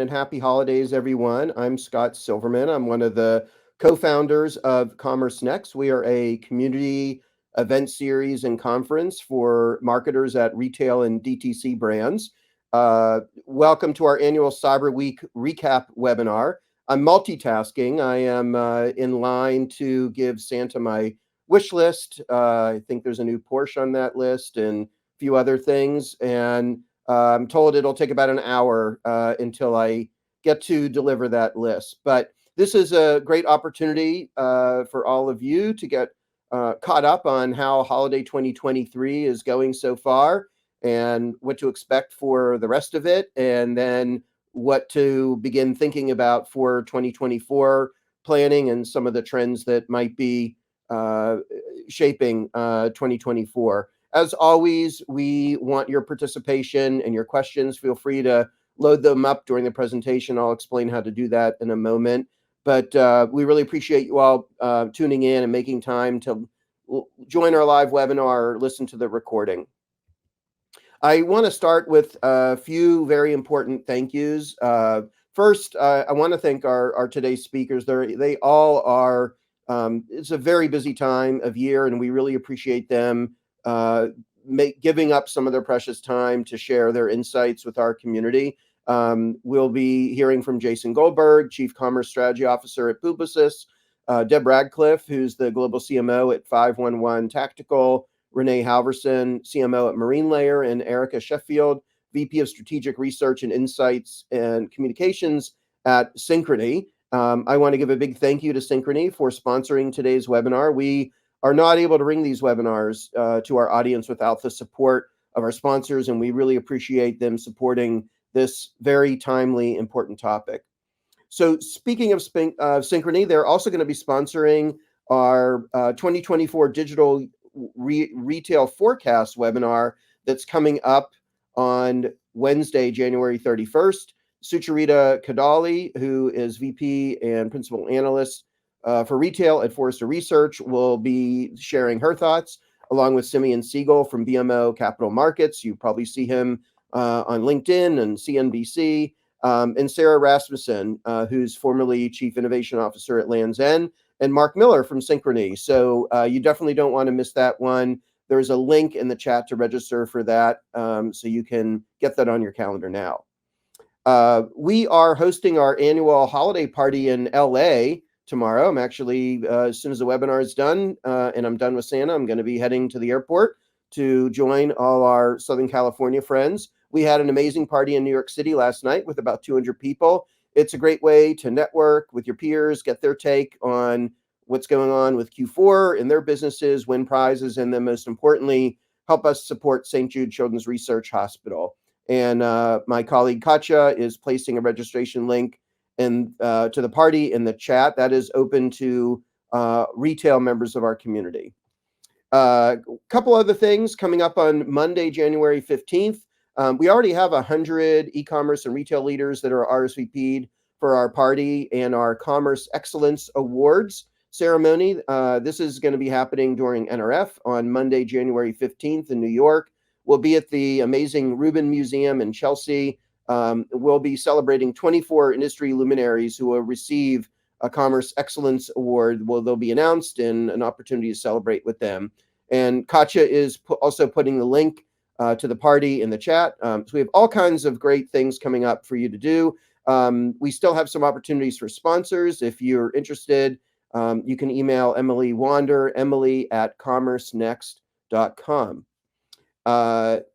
and happy holidays, everyone. I'm Scott Silverman. I'm one of the co-founders of CommerceNext. We are a community event series and conference for marketers at retail and DTC brands. Welcome to our annual Cyber Week recap webinar. I'm multitasking. I am in line to give Santa my wish list. I think there's a new Porsche on that list and a few other things. And I'm told it'll take about an hour until I get to deliver that list. But this is a great opportunity for all of you to get caught up on how holiday 2023 is going so far and what to expect for the rest of it, and then what to begin thinking about for 2024 planning and some of the trends that might be shaping 2024. As always, we want your participation and your questions. Feel free to load them up during the presentation. I'll explain how to do that in a moment. But we really appreciate you all tuning in and making time to join our live webinar or listen to the recording. I want to start with a few very important thank yous. First, I want to thank our today's speakers. They all are, it's a very busy time of year, and we really appreciate them giving up some of their precious time to share their insights with our community. We'll be hearing from Jason Goldberg, Chief Commerce Strategy Officer at Publicis, Deb Radcliff, who's the Global CMO at 511 Tactical, Renee Halvorsen, CMO at Marine Layer, and Erica Sheffield, VP of Strategic Research and Insights and Communications at Synchrony. I want to give a big thank you to Synchrony for sponsoring today's webinar. We are not able to bring these webinars to our audience without the support of our sponsors, and we really appreciate them supporting this very timely, important topic. So speaking of Synchrony, they're also going to be sponsoring our 2024 Digital Retail Forecast webinar that's coming up on Wednesday, January 31st. Sucharita Kadali, who is VP and Principal Analyst for Retail at Forrester Research, will be sharing her thoughts, along with Simeon Siegel from BMO Capital Markets. You probably see him on LinkedIn and CNBC, and Sarah Rasmussen, who's formerly Chief Innovation Officer at Lands' End, and Mark Miller from Synchrony. So you definitely don't want to miss that one. There's a link in the chat to register for that, so you can get that on your calendar now. We are hosting our annual holiday party in LA tomorrow. I'm actually, as soon as the webinar is done and I'm done with Santa, I'm going to be heading to the airport to join all our Southern California friends. We had an amazing party in New York City last night with about 200 people. It's a great way to network with your peers, get their take on what's going on with Q4 in their businesses, win prizes, and then most importantly, help us support St. Jude Children's Research Hospital. And my colleague Katja is placing a registration link to the party in the chat. That is open to retail members of our community. A couple other things coming up on Monday, January 15th. We already have 100 e-commerce and retail leaders that are RSVP'd for our party and our Commerce Excellence Awards ceremony. This is going to be happening during NRF on Monday, January 15th in New York. We'll be at the amazing Rubin Museum in Chelsea. We'll be celebrating 24 industry luminaries who will receive a Commerce Excellence Award. Well, they'll be announced and an opportunity to celebrate with them. And Katja is also putting the link to the party in the chat. So we have all kinds of great things coming up for you to do. We still have some opportunities for sponsors. If you're interested, you can email Emily Wander, emily@commercenext.com.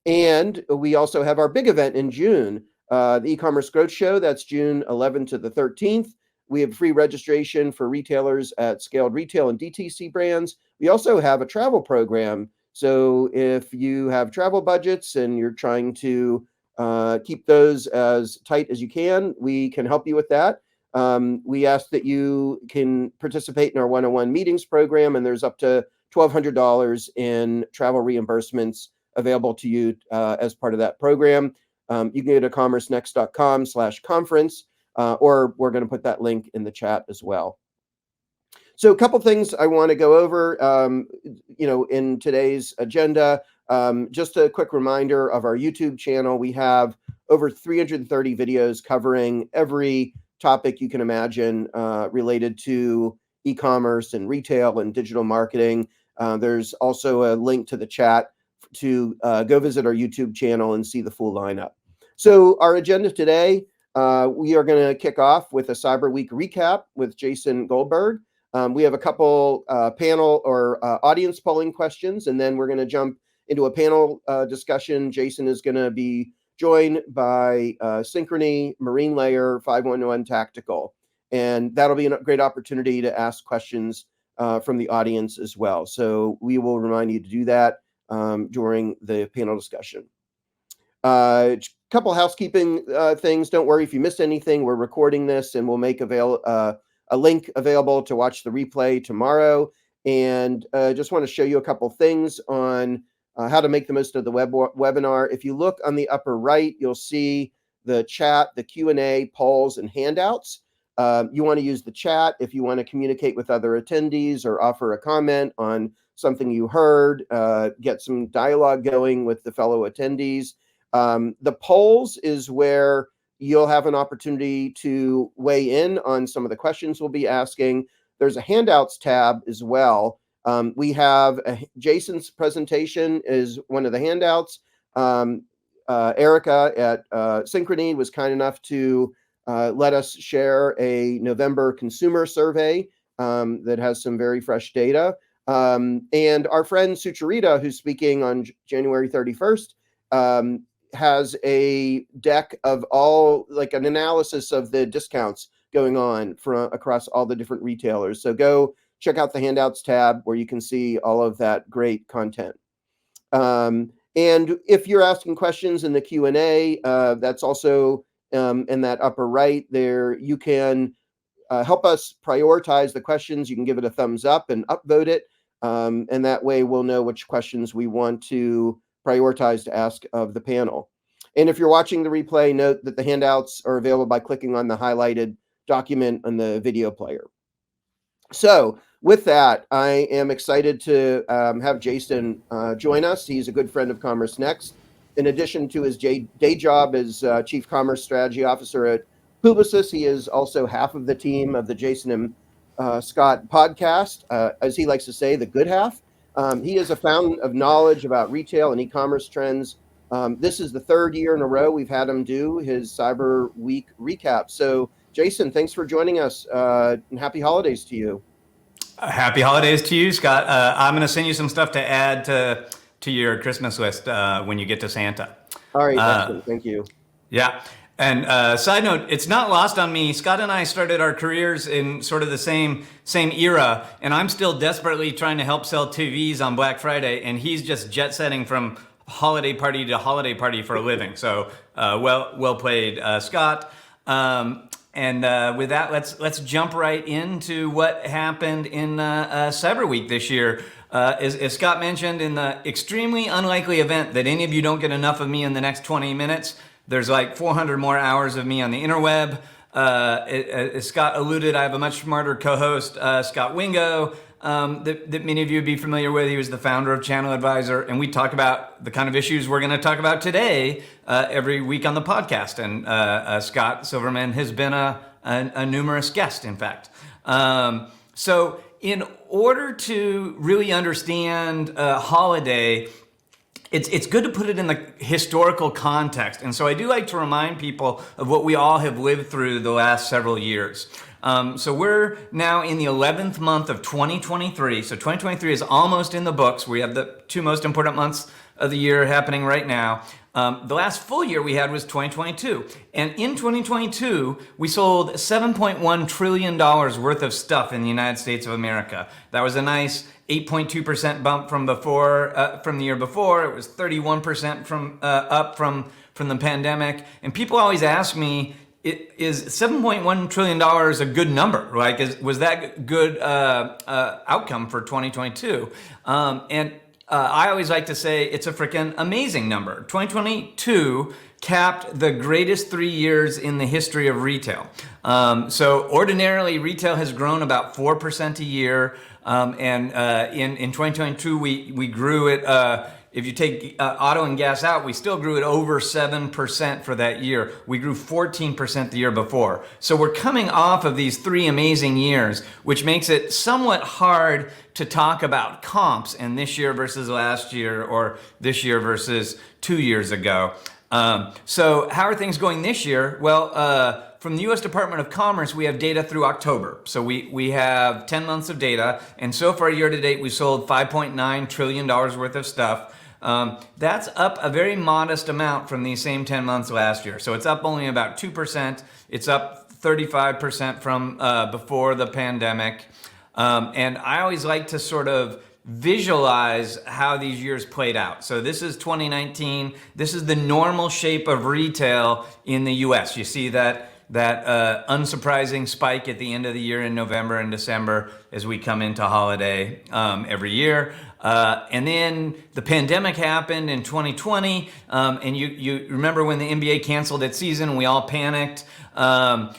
And we also have our big event in June, the e-commerce growth show. That's June 11th to the 13th. We have free registration for retailers at scaled retail and DTC brands. We also have a travel program. So if you have travel budgets and you're trying to keep those as tight as you can, we can help you with that. We ask that you can participate in our one-on-one meetings program, and there's up to $1,200 in travel reimbursements available to you as part of that program. You can go to commercenext.com/conference, or we're going to put that link in the chat as well. So a couple things I want to go over, in today's agenda. Just a quick reminder of our YouTube channel. We have over 330 videos covering every topic you can imagine related to e-commerce and retail and digital marketing. There's also a link to the chat to go visit our YouTube channel and see the full lineup. So our agenda today, we are going to kick off with a Cyber Week recap with Jason Goldberg. We have a couple panel or audience polling questions, and then we're going to jump into a panel discussion. Jason is going to be joined by Synchrony, Marine Layer, 511 Tactical, and that'll be a great opportunity to ask questions from the audience as well. So we will remind you to do that during the panel discussion. Couple housekeeping things. Don't worry if you missed anything. We're recording this, and we'll make a link available to watch the replay tomorrow. And just want to show you a couple things on how to make the most of the webinar. If you look on the upper right, you'll see the chat, the Q&A, polls, and handouts. You want to use the chat if you want to communicate with other attendees or offer a comment on something you heard, get some dialogue going with the fellow attendees. The polls is where you'll have an opportunity to weigh in on some of the questions we'll be asking. There's a handouts tab as well. We have Jason's presentation is one of the handouts. Erica at Synchrony was kind enough to let us share a November consumer survey that has some very fresh data. And our friend Sucharita, who's speaking on January 31st, has a deck of all, like an analysis of the discounts going on across all the different retailers. So go check out the handouts tab where you can see all of that great content. And if you're asking questions in the Q&A, that's also in that upper right there. You can help us prioritize the questions. You can give it a thumbs up and upvote it. And that way we'll know which questions we want to prioritize to ask of the panel. And if you're watching the replay, note that the handouts are available by clicking on the highlighted document on the video player. So with that, I am excited to have Jason join us. He's a good friend of CommerceNext. In addition to his day job as Chief Commerce Strategy Officer at Publicis, he is also half of the team of the Jason and Scott podcast, as he likes to say, the good half. He is a fountain of knowledge about retail and e-commerce trends. This is the third year in a row we've had him do his Cyber Week recap. So, Jason, thanks for joining us, and happy holidays to you. Happy holidays to you, Scott. I'm going to send you some stuff to add to your Christmas list when you get to Santa. All right, excellent. Thank you. Yeah. And side note, it's not lost on me. Scott and I started our careers in sort of the same era, and I'm still desperately trying to help sell TVs on Black Friday, and he's just jet setting from holiday party to holiday party for a living. So well played, Scott. And with that, let's jump right into what happened in Cyber Week this year. As Scott mentioned, in the extremely unlikely event that any of you don't get enough of me in the next 20 minutes, there's like 400 more hours of me on the interweb. As Scott alluded, I have a much smarter co-host, Scott Wingo, that many of you would be familiar with. He was the founder of Channel Advisor, and we talk about the kind of issues we're going to talk about today every week on the podcast. And Scott Silverman has been a numerous guest, in fact. So in order to really understand holiday, it's good to put it in the historical context. And so I do like to remind people of what we all have lived through the last several years. So we're now in the 11th month of 2023. So 2023 is almost in the books. We have the two most important months of the year happening right now. The last full year we had was 2022. And in 2022, we sold $7.1 trillion worth of stuff in the United States of America. That was a nice 8.2% bump from the year before. It was 31% up from the pandemic. And people always ask me, is $7.1 trillion a good number? Like, was that good outcome for 2022? I always like to say it's a freaking amazing number. 2022 capped the greatest 3 years in the history of retail. So ordinarily, retail has grown about 4% a year. In 2022, we grew it if you take auto and gas out, we still grew at over 7% for that year. We grew 14% the year before. So we're coming off of these 3 amazing years, which makes it somewhat hard to talk about comps and this year versus last year or this year versus 2 years ago. So how are things going this year? Well, from the U.S. Department of Commerce, we have data through October. So we have 10 months of data. And so far, year to date, we sold $5.9 trillion worth of stuff. That's up a very modest amount from these same 10 months last year. So it's up only about 2%. It's up 35% from before the pandemic. And I always like to sort of visualize how these years played out. So this is 2019. This is the normal shape of retail in the US. You see that unsurprising spike at the end of the year in November and December as we come into holiday every year. And then the pandemic happened in 2020. And you remember when the NBA canceled its season, we all panicked.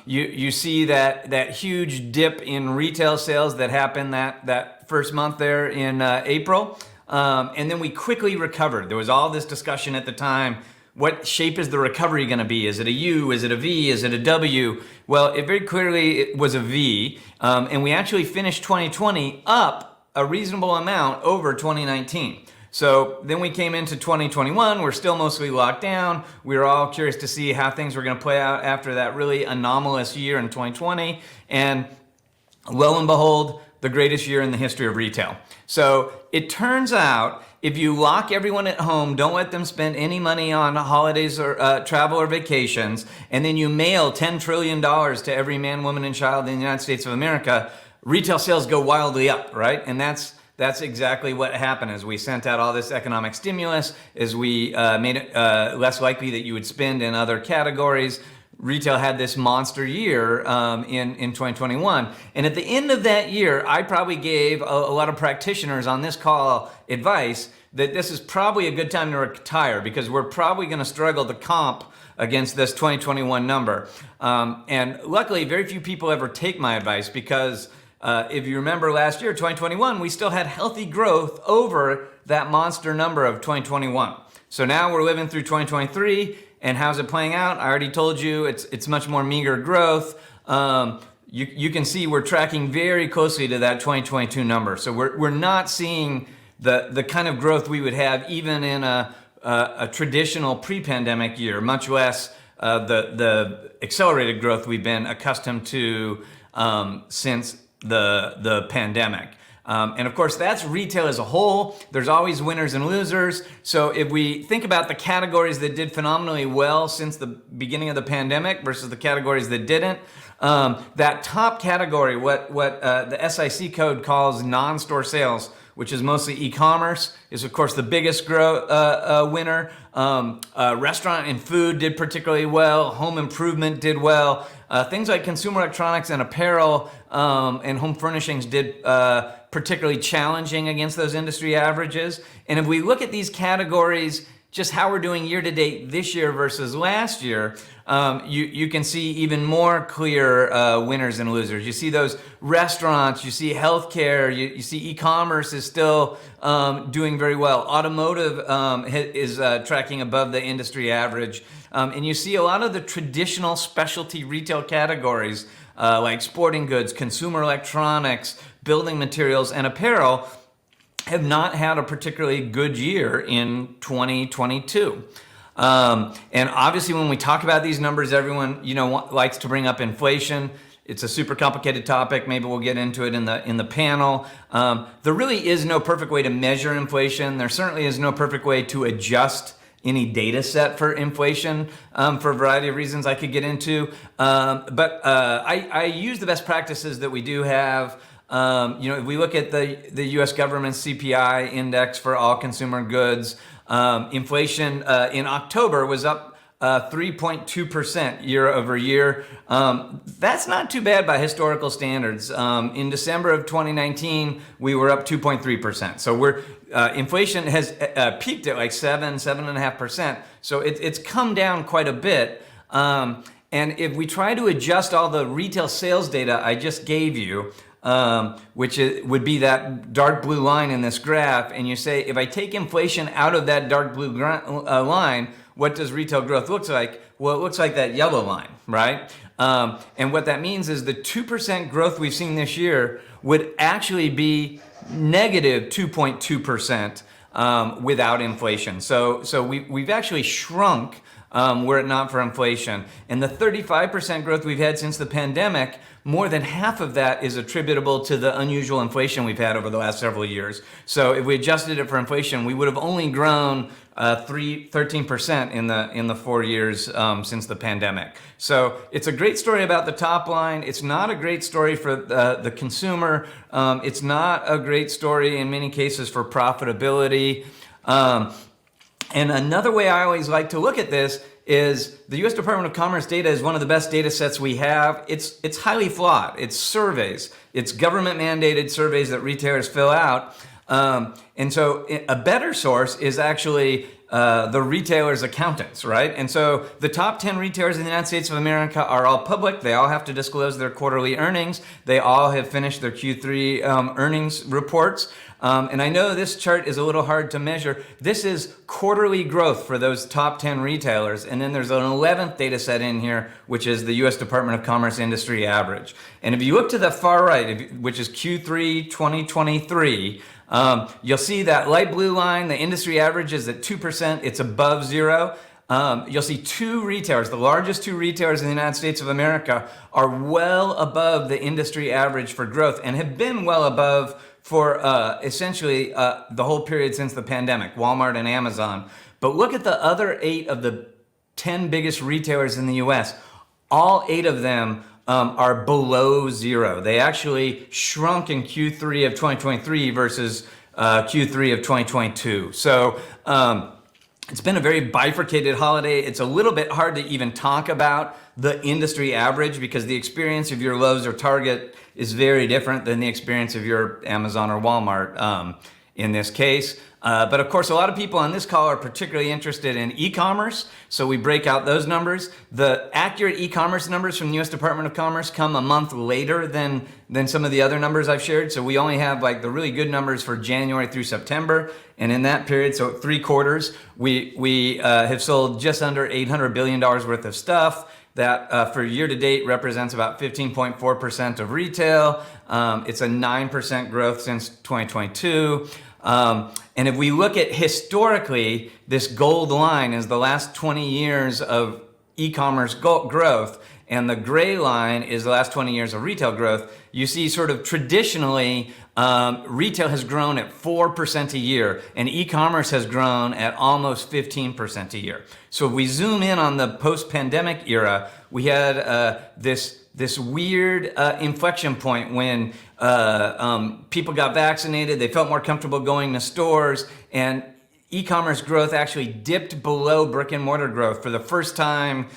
You see that huge dip in retail sales that happened that first month there in April. And then we quickly recovered. There was all this discussion at the time. What shape is the recovery going to be? Is it a U? Is it a V? Is it a W? Well, it very clearly was a V. And we actually finished 2020 up a reasonable amount over 2019. So then we came into 2021. We're still mostly locked down. We were all curious to see how things were going to play out after that really anomalous year in 2020. And lo and behold, the greatest year in the history of retail. So it turns out if you lock everyone at home, don't let them spend any money on holidays or travel or vacations, and then you mail $10 trillion to every man, woman, and child in the United States of America, retail sales go wildly up, right? And that's exactly what happened as we sent out all this economic stimulus, as we made it less likely that you would spend in other categories. Retail had this monster year in 2021. And at the end of that year, I probably gave a lot of practitioners on this call advice that this is probably a good time to retire because we're probably going to struggle to comp against this 2021 number. And luckily, very few people ever take my advice because if you remember last year, 2021, we still had healthy growth over that monster number of 2021. So now we're living through 2023. And how's it playing out? I already told you it's much more meager growth. You can see we're tracking very closely to that 2022 number. So we're not seeing the kind of growth we would have even in a traditional pre-pandemic year, much less the accelerated growth we've been accustomed to since the pandemic. And of course, that's retail as a whole. There's always winners and losers. So if we think about the categories that did phenomenally well since the beginning of the pandemic versus the categories that didn't, that top category, what the SIC code calls non-store sales, which is mostly e-commerce, is of course the biggest winner. Restaurant and food did particularly well. Home improvement did well. Things like consumer electronics and apparel and home furnishings did particularly challenging against those industry averages. And if we look at these categories, just how we're doing year to date this year versus last year, you can see even more clear winners and losers. You see those restaurants, you see healthcare, you see e-commerce is still doing very well. Automotive is tracking above the industry average. And you see a lot of the traditional specialty retail categories like sporting goods, consumer electronics, building materials, and apparel have not had a particularly good year in 2022. And obviously when we talk about these numbers, everyone likes to bring up inflation. It's a super complicated topic. Maybe we'll get into it in the panel. There really is no perfect way to measure inflation. There certainly is no perfect way to adjust any data set for inflation for a variety of reasons I could get into. But I use the best practices that we do have. If we look at the U.S. government's CPI index for all consumer goods, inflation in October was up 3.2% year over year. That's not too bad by historical standards. In December of 2019, we were up 2.3%. So inflation has peaked at like 7.5%. So it's come down quite a bit. And if we try to adjust all the retail sales data I just gave you, would be that dark blue line in this graph, and you say, if I take inflation out of that dark blue line, what does retail growth look like? Well, it looks like that yellow line, right? And what that means is the 2% growth we've seen this year would actually be negative 2.2% without inflation. So we've actually shrunk were it not for inflation. And the 35% growth we've had since the pandemic, more than half of that is attributable to the unusual inflation we've had over the last several years. So if we adjusted it for inflation, we would have only grown 13% in the 4 years since the pandemic. So it's a great story about the top line. It's not a great story for the consumer. It's not a great story in many cases for profitability. And another way I always like to look at this is the U.S. Department of Commerce data is one of the best data sets we have. It's highly flawed. It's surveys. It's government mandated surveys that retailers fill out. And so a better source is actually the retailers' accountants, right? And so the top 10 retailers in the United States of America are all public. They all have to disclose their quarterly earnings. They all have finished their Q3 earnings reports. And I know this chart is a little hard to measure. This is quarterly growth for those top 10 retailers. And then there's an 11th data set in here, which is the U.S. Department of Commerce industry average. And if you look to the far right, which is Q3 2023, you'll see that light blue line, the industry average is at 2%. It's above zero. You'll see two retailers, the largest two retailers in the United States of America, are well above the industry average for growth and have been well above for essentially the whole period since the pandemic, Walmart and Amazon. But look at the other 8 of the 10 biggest retailers in the US. All 8 of them are below zero. They actually shrunk in Q3 of 2023 versus Q3 of 2022. So it's been a very bifurcated holiday. It's a little bit hard to even talk about the industry average because the experience of your Lowe's or Target is very different than the experience of your Amazon or Walmart in this case. But of course, a lot of people on this call are particularly interested in e-commerce, so we break out those numbers. The accurate e-commerce numbers from the U.S. Department of Commerce come a month later than some of the other numbers I've shared, so we only have like the really good numbers for January through September, and in that period, so 3 quarters, we have sold just under $800 billion worth of stuff. That for year to date represents about 15.4% of retail. It's a 9% growth since 2022. And if we look at historically, this gold line is the last 20 years of e-commerce growth, and the gray line is the last 20 years of retail growth. You see sort of traditionally, retail has grown at 4% a year, and e-commerce has grown at almost 15% a year. So if we zoom in on the post-pandemic era, we had this weird inflection point when people got vaccinated, they felt more comfortable going to stores, and e-commerce growth actually dipped below brick and mortar growth for the first time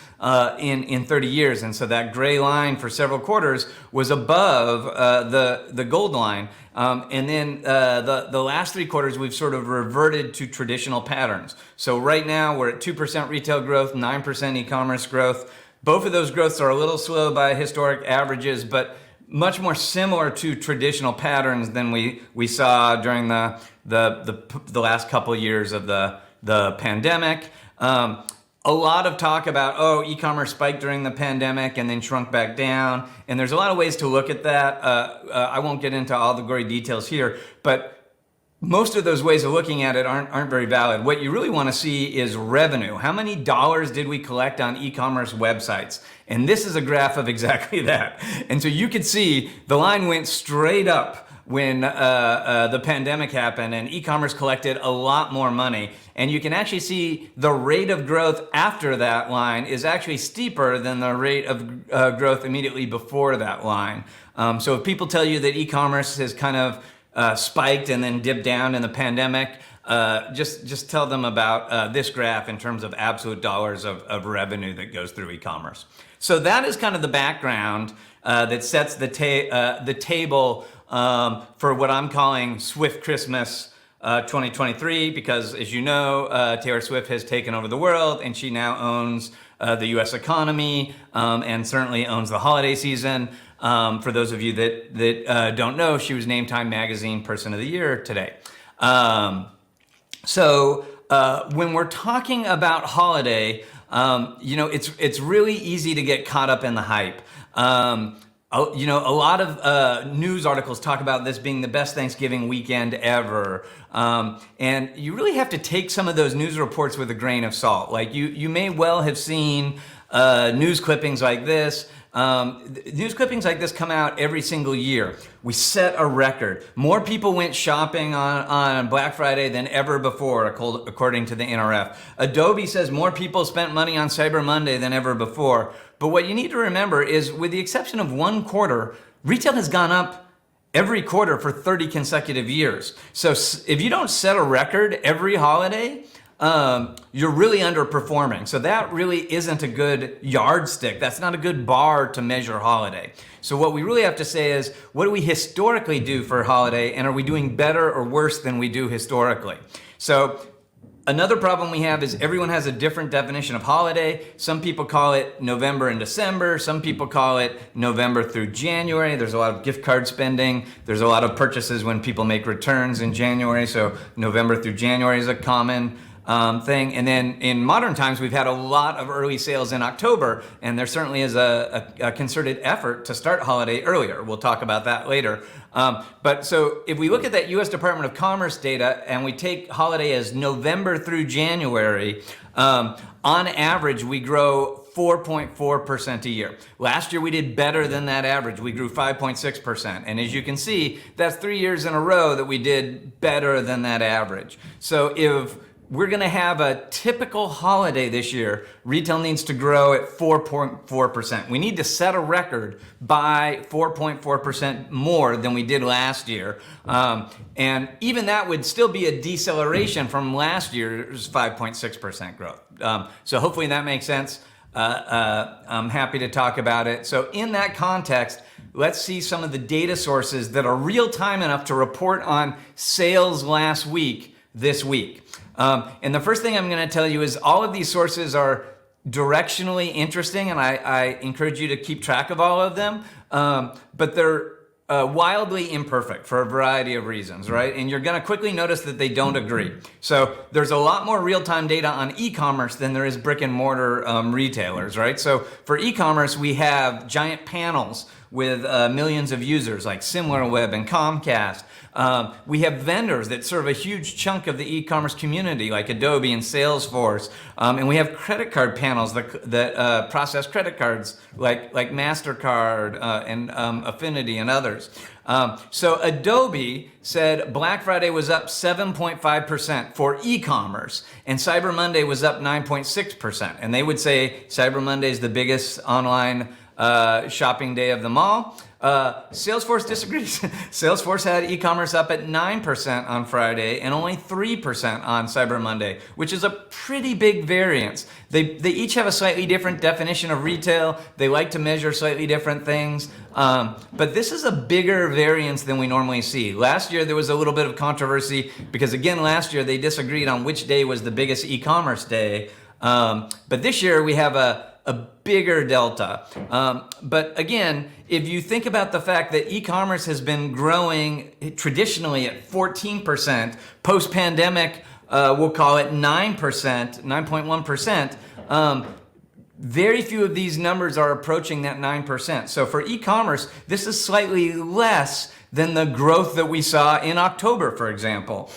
in 30 years. And so that gray line for several quarters was above the gold line. And then the last 3 quarters, we've sort of reverted to traditional patterns. So right now we're at 2% retail growth, 9% e-commerce growth. Both of those growths are a little slow by historic averages, but much more similar to traditional patterns than we saw during the last couple of years of the pandemic. A lot of talk about, e-commerce spiked during the pandemic and then shrunk back down. And there's a lot of ways to look at that. I won't get into all the gory details here, but most of those ways of looking at it aren't very valid. What you really want to see is revenue. How many dollars did we collect on e-commerce websites? And this is a graph of exactly that. And so you could see the line went straight up when the pandemic happened, and e-commerce collected a lot more money. And you can actually see the rate of growth after that line is actually steeper than the rate of growth immediately before that line. So if people tell you that e-commerce has kind of spiked and then dipped down in the pandemic, just tell them about this graph in terms of absolute dollars of revenue that goes through e-commerce. So that is kind of the background that sets the table for what I'm calling Swift Christmas 2023, because as you know, Taylor Swift has taken over the world and she now owns the US economy and certainly owns the holiday season. For those of you that don't know, she was named Time Magazine Person of the Year today. When we're talking about holiday, it's really easy to get caught up in the hype. A lot of news articles talk about this being the best Thanksgiving weekend ever. And you really have to take some of those news reports with a grain of salt. Like you may well have seen news clippings like this. News clippings like this come out every single year. We set a record. More people went shopping on Black Friday than ever before, according to the NRF. Adobe says more people spent money on Cyber Monday than ever before. But what you need to remember is, with the exception of one quarter, retail has gone up every quarter for 30 consecutive years. So if you don't set a record every holiday, you're really underperforming. So that really isn't a good yardstick. That's not a good bar to measure holiday. So what we really have to say is, what do we historically do for holiday, and are we doing better or worse than we do historically? So another problem we have is everyone has a different definition of holiday. Some people call it November and December. Some people call it November through January. There's a lot of gift card spending. There's a lot of purchases when people make returns in January. So November through January is a common thing. And then in modern times, we've had a lot of early sales in October, and there certainly is a concerted effort to start holiday earlier. We'll talk about that later. But so if we look at that U.S. Department of Commerce data and we take holiday as November through January, on average, we grow 4.4% a year. Last year, we did better than that average. We grew 5.6%. And as you can see, that's 3 years in a row that we did better than that average. So if we're going to have a typical holiday this year, retail needs to grow at 4.4%. We need to set a record by 4.4% more than we did last year. And even that would still be a deceleration from last year's 5.6% growth. So hopefully that makes sense. I'm happy to talk about it. So in that context, let's see some of the data sources that are real time enough to report on sales last week this week. And the first thing I'm going to tell you is all of these sources are directionally interesting, and I encourage you to keep track of all of them, but they're wildly imperfect for a variety of reasons, right? And you're going to quickly notice that they don't agree. So there's a lot more real-time data on e-commerce than there is brick-and-mortar retailers, right? So for e-commerce, we have giant panels with millions of users like SimilarWeb and Comcast. We have vendors that serve a huge chunk of the e-commerce community like Adobe and Salesforce. And we have credit card panels that process credit cards like MasterCard and Affinity and others. So Adobe said Black Friday was up 7.5% for e-commerce, and Cyber Monday was up 9.6%. And they would say Cyber Monday is the biggest online shopping day of them all. Salesforce disagrees. Salesforce had e-commerce up at 9% on Friday and only 3% on Cyber Monday, which is a pretty big variance. They each have a slightly different definition of retail. They like to measure slightly different things. But this is a bigger variance than we normally see. Last year, there was a little bit of controversy because, again, last year they disagreed on which day was the biggest e-commerce day. But this year we have a bigger delta. But again, if you think about the fact that e-commerce has been growing traditionally at 14%, post-pandemic, we'll call it 9%, 9.1%, very few of these numbers are approaching that 9%. So for e-commerce, this is slightly less than the growth that we saw in October, for example.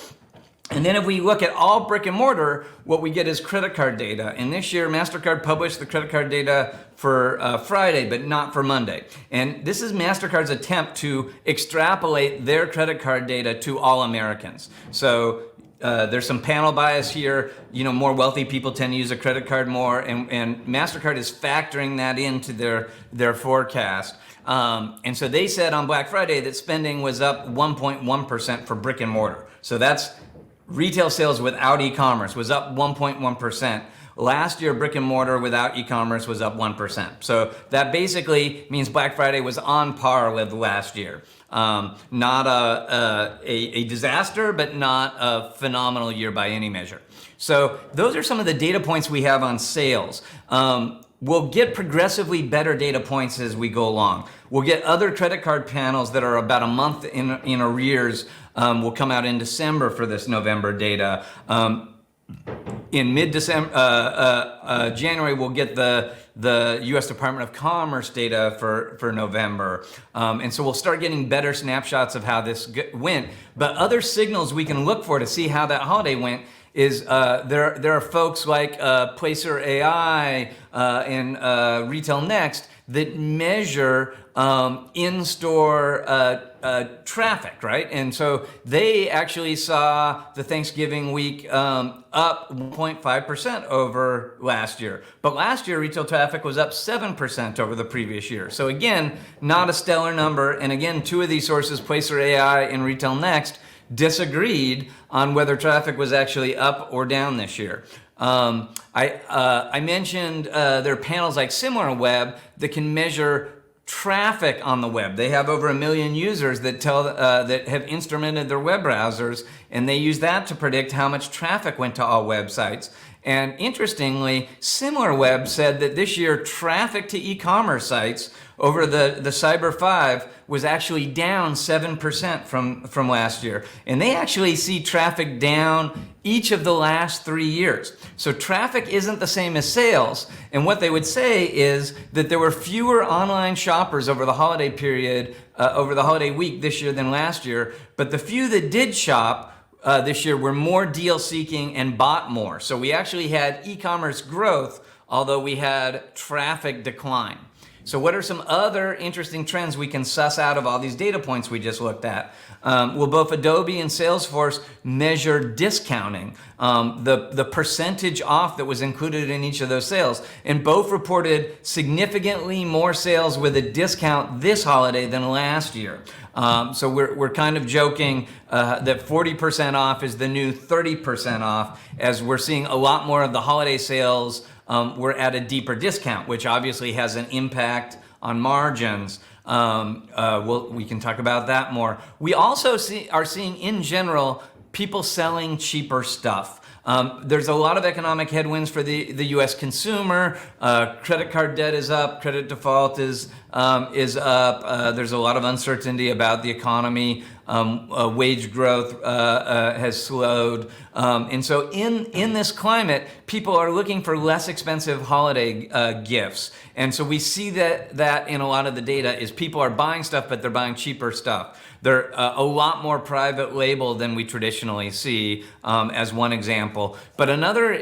And then if we look at all brick and mortar, what we get is credit card data. And this year, MasterCard published the credit card data for Friday, but not for Monday. And this is MasterCard's attempt to extrapolate their credit card data to all Americans. So there's some panel bias here. You know, more wealthy people tend to use a credit card more, and MasterCard is factoring that into their forecast. And so they said on Black Friday that spending was up 1.1% for brick and mortar. So that's retail sales without e-commerce was up 1.1%. Last year, brick and mortar without e-commerce was up 1%. So that basically means Black Friday was on par with last year. Not a disaster, but not a phenomenal year by any measure. So those are some of the data points we have on sales. we'll get progressively better data points as we go along. We'll get other credit card panels that are about a month in arrears. Will come out in December for this November data. In mid-December, January, we'll get the U.S. Department of Commerce data for November. And so we'll start getting better snapshots of how this went. But other signals we can look for to see how that holiday went is there are folks like Placer AI and Retail Next that measure in-store traffic, right? And so they actually saw the Thanksgiving week up 1.5% over last year. But last year, retail traffic was up 7% over the previous year. So again, not a stellar number. And again, two of these sources, Placer AI and Retail Next, disagreed on whether traffic was actually up or down this year. I mentioned there are panels like SimilarWeb that can measure traffic on the web. They have over 1 million users that that have instrumented their web browsers, and they use that to predict how much traffic went to all websites. And interestingly, SimilarWeb said that this year traffic to e-commerce sites over the Cyber 5 was actually down 7% from last year. And they actually see traffic down each of the last 3 years. So traffic isn't the same as sales. And what they would say is that there were fewer online shoppers over the holiday period, over the holiday week this year than last year. But the few that did shop this year were more deal seeking and bought more. So we actually had e-commerce growth, although we had traffic decline. So what are some other interesting trends we can suss out of all these data points we just looked at? Well, both Adobe and Salesforce measure discounting, the percentage off that was included in each of those sales. And both reported significantly more sales with a discount this holiday than last year. So we're kind of joking that 40% off is the new 30% off, as we're seeing a lot more of the holiday sales we're at a deeper discount, which obviously has an impact on margins. We can talk about that more. We also are seeing in general people selling cheaper stuff. There's a lot of economic headwinds for the U.S. consumer. Credit card debt is up. Credit default is up. There's a lot of uncertainty about the economy. Wage growth has slowed. And so in this climate, people are looking for less expensive holiday gifts. And so we see that in a lot of the data is people are buying stuff, but they're buying cheaper stuff. They're a lot more private label than we traditionally see, as one example. But another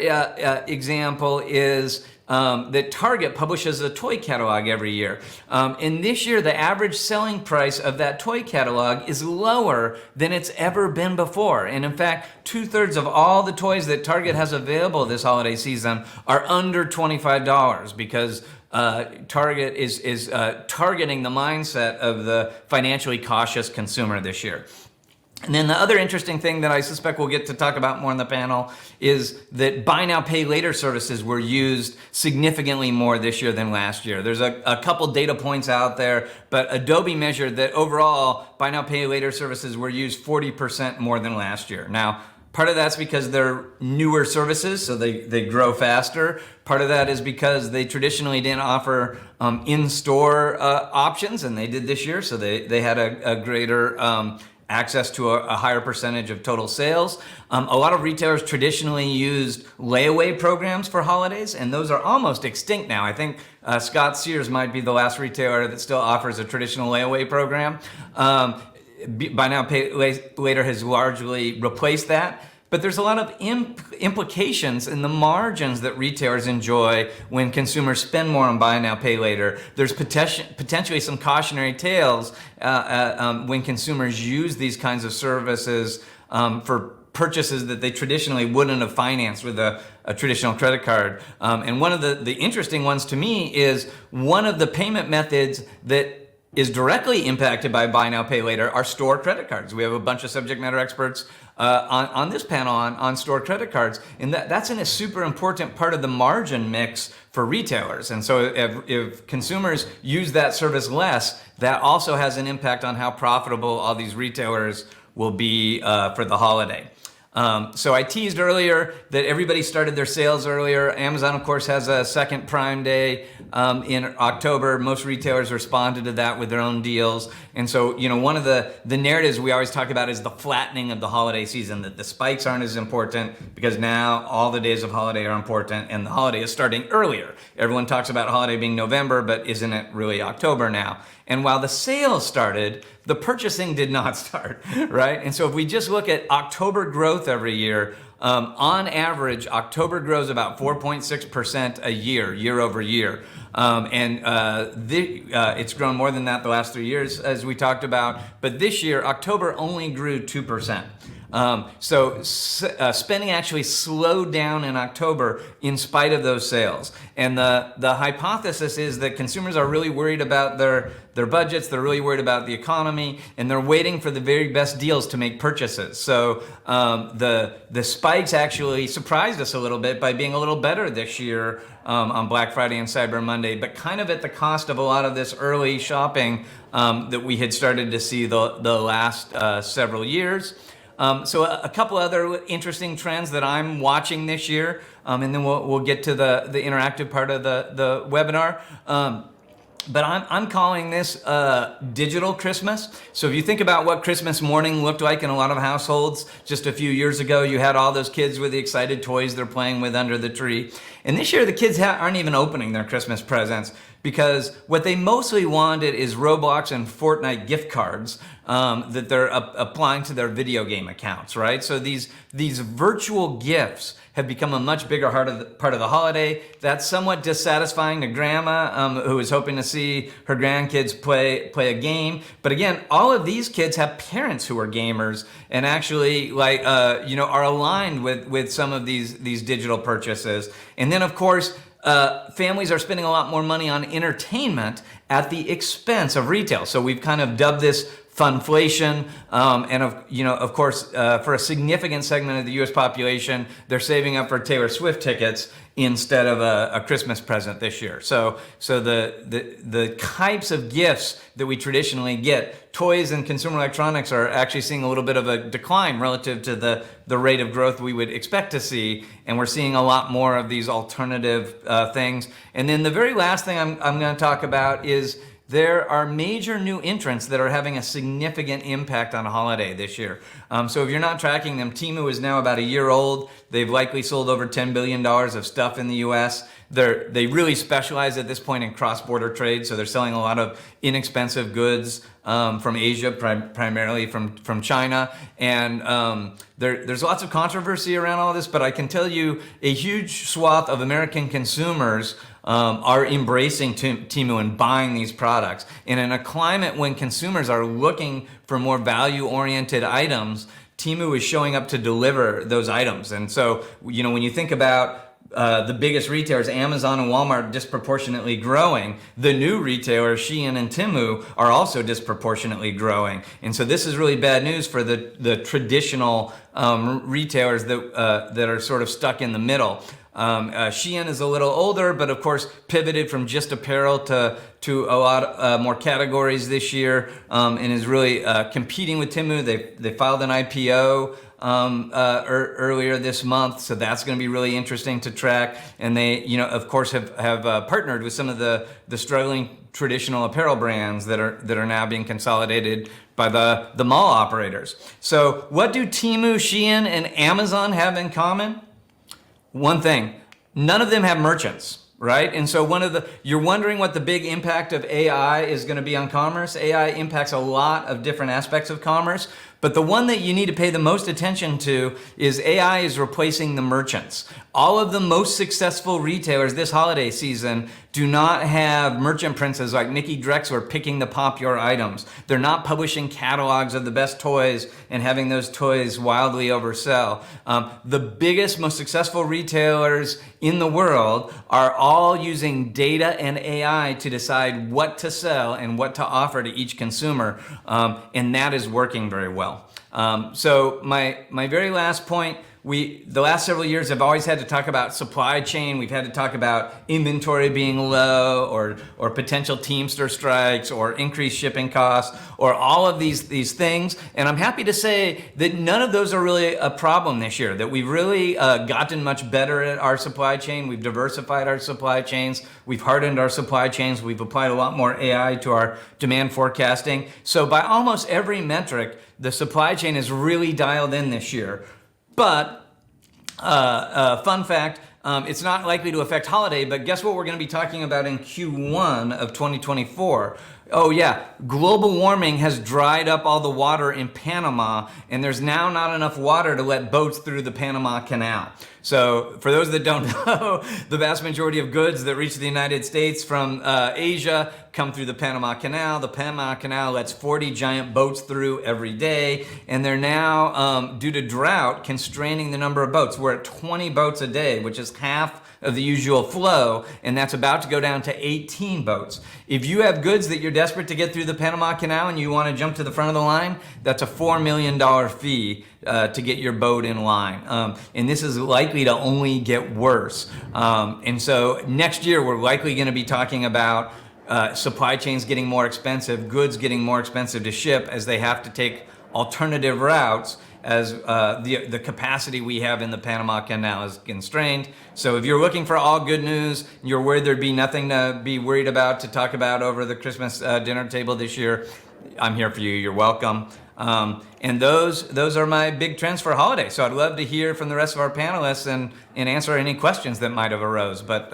example is that Target publishes a toy catalog every year. And this year, the average selling price of that toy catalog is lower than it's ever been before. And in fact, 2/3 of all the toys that Target has available this holiday season are under $25 because Target is targeting the mindset of the financially cautious consumer this year. And then the other interesting thing that I suspect we'll get to talk about more in the panel is that buy now, pay later services were used significantly more this year than last year. There's a couple data points out there, but Adobe measured that overall buy now, pay later services were used 40% more than last year. Now, part of that's because they're newer services, so they grow faster. Part of that is because they traditionally didn't offer in-store options, and they did this year, so they had a greater access to a higher percentage of total sales. A lot of retailers traditionally used layaway programs for holidays, and those are almost extinct now. I think Scott Sears might be the last retailer that still offers a traditional layaway program. Buy now, pay later has largely replaced that. But there's a lot of implications in the margins that retailers enjoy when consumers spend more on buy now, pay later. There's potentially some cautionary tales when consumers use these kinds of services for purchases that they traditionally wouldn't have financed with a traditional credit card. And one of the interesting ones to me is one of the payment methods that is directly impacted by buy now, pay later are store credit cards. We have a bunch of subject matter experts on this panel on store credit cards, and that's a super important part of the margin mix for retailers. And so if consumers use that service less, that also has an impact on how profitable all these retailers will be for the holiday. So I teased earlier that everybody started their sales earlier. Amazon, of course, has a second Prime Day in October. Most retailers responded to that with their own deals. And so, one of the narratives we always talk about is the flattening of the holiday season, that the spikes aren't as important because now all the days of holiday are important and the holiday is starting earlier. Everyone talks about holiday being November, but isn't it really October now? And while the sales started, the purchasing did not start, right? And so if we just look at October growth every year, on average, October grows about 4.6% a year over year. It's grown more than that the last 3 years, as we talked about. But this year, October only grew 2%. Spending actually slowed down in October in spite of those sales. And the hypothesis is that consumers are really worried about their budgets, they're really worried about the economy, and they're waiting for the very best deals to make purchases. So the spikes actually surprised us a little bit by being a little better this year on Black Friday and Cyber Monday, but kind of at the cost of a lot of this early shopping that we had started to see the last several years. So a couple other interesting trends that I'm watching this year, and then we'll get to the interactive part of the webinar. But I'm calling this digital Christmas. So if you think about what Christmas morning looked like in a lot of households just a few years ago, you had all those kids with the excited toys they're playing with under the tree. And this year the kids aren't even opening their Christmas presents because what they mostly wanted is Roblox and Fortnite gift cards that they're applying to their video game accounts, right? So these virtual gifts have become a much bigger part of the holiday. That's somewhat dissatisfying to grandma who is hoping to see her grandkids play a game. But again, all of these kids have parents who are gamers and actually are aligned with some of these digital purchases. And then of course, families are spending a lot more money on entertainment at the expense of retail. So we've kind of dubbed this funflation, and of course, for a significant segment of the U.S. population, they're saving up for Taylor Swift tickets instead of a Christmas present this year. So the types of gifts that we traditionally get, toys and consumer electronics, are actually seeing a little bit of a decline relative to the rate of growth we would expect to see, and we're seeing a lot more of these alternative things. And then the very last thing I'm going to talk about is there are major new entrants that are having a significant impact on holiday this year. So if you're not tracking them, Temu is now about a year old. They've likely sold over $10 billion of stuff in the US. They really specialize at this point in cross-border trade, so they're selling a lot of inexpensive goods from Asia, primarily from China. And there's lots of controversy around all this, but I can tell you a huge swath of American consumers are embracing Temu and buying these products. And in a climate when consumers are looking for more value-oriented items, Temu is showing up to deliver those items. And so, when you think about the biggest retailers, Amazon and Walmart, disproportionately growing, the new retailers, Shein and Temu, are also disproportionately growing. And so this is really bad news for the traditional retailers that are sort of stuck in the middle. Shein is a little older, but of course pivoted from just apparel to a lot more categories this year, and is really competing with Temu. They filed an IPO earlier this month, so that's going to be really interesting to track. And they, of course, have partnered with some of the struggling traditional apparel brands that are now being consolidated by the mall operators. So what do Temu, Shein, and Amazon have in common? One thing, none of them have merchants, right? And so you're wondering what the big impact of AI is going to be on commerce. AI impacts a lot of different aspects of commerce, but the one that you need to pay the most attention to is AI is replacing the merchants. All of the most successful retailers this holiday season do not have merchant princes like Mickey Drexler picking the popular items. They're not publishing catalogs of the best toys and having those toys wildly oversell. The biggest, most successful retailers in the world are all using data and AI to decide what to sell and what to offer to each consumer, and that is working very well. So my very last point, the last several years have always had to talk about supply chain. We've had to talk about inventory being low, or potential Teamster strikes, or increased shipping costs, or all of these things. And I'm happy to say that none of those are really a problem this year, that we've really gotten much better at our supply chain. We've diversified our supply chains. We've hardened our supply chains. We've applied a lot more AI to our demand forecasting. So by almost every metric, the supply chain is really dialed in this year. But fun fact, it's not likely to affect holiday, but guess what we're going to be talking about in Q1 of 2024? Oh yeah, global warming has dried up all the water in Panama, and there's now not enough water to let boats through the Panama Canal. So for those that don't know, the vast majority of goods that reach the United States from Asia come through the Panama Canal. The Panama Canal lets 40 giant boats through every day, and they're now, due to drought, constraining the number of boats. We're at 20 boats a day, which is half of the usual flow, and that's about to go down to 18 boats. If you have goods that you're desperate to get through the Panama Canal and you want to jump to the front of the line, that's a $4 million fee to get your boat in line. And this is likely to only get worse. And so next year, we're likely going to be talking about supply chains getting more expensive, goods getting more expensive to ship as they have to take alternative routes, as the capacity we have in the Panama Canal is constrained. So if you're looking for all good news, you're worried there'd be nothing to be worried about, to talk about over the Christmas dinner table this year, I'm here for you. You're welcome. And those are my big trends for holiday. So I'd love to hear from the rest of our panelists and answer any questions that might have arose. But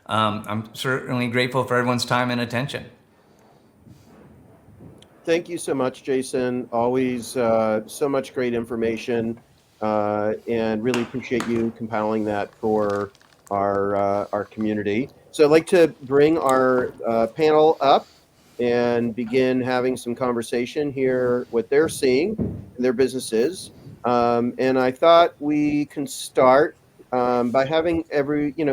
I'm certainly grateful for everyone's time and attention. Thank you so much, Jason. Always so much great information, and really appreciate you compiling that for our community. So I'd like to bring our panel up and begin having some conversation here, what they're seeing in their businesses. And I thought we can start by having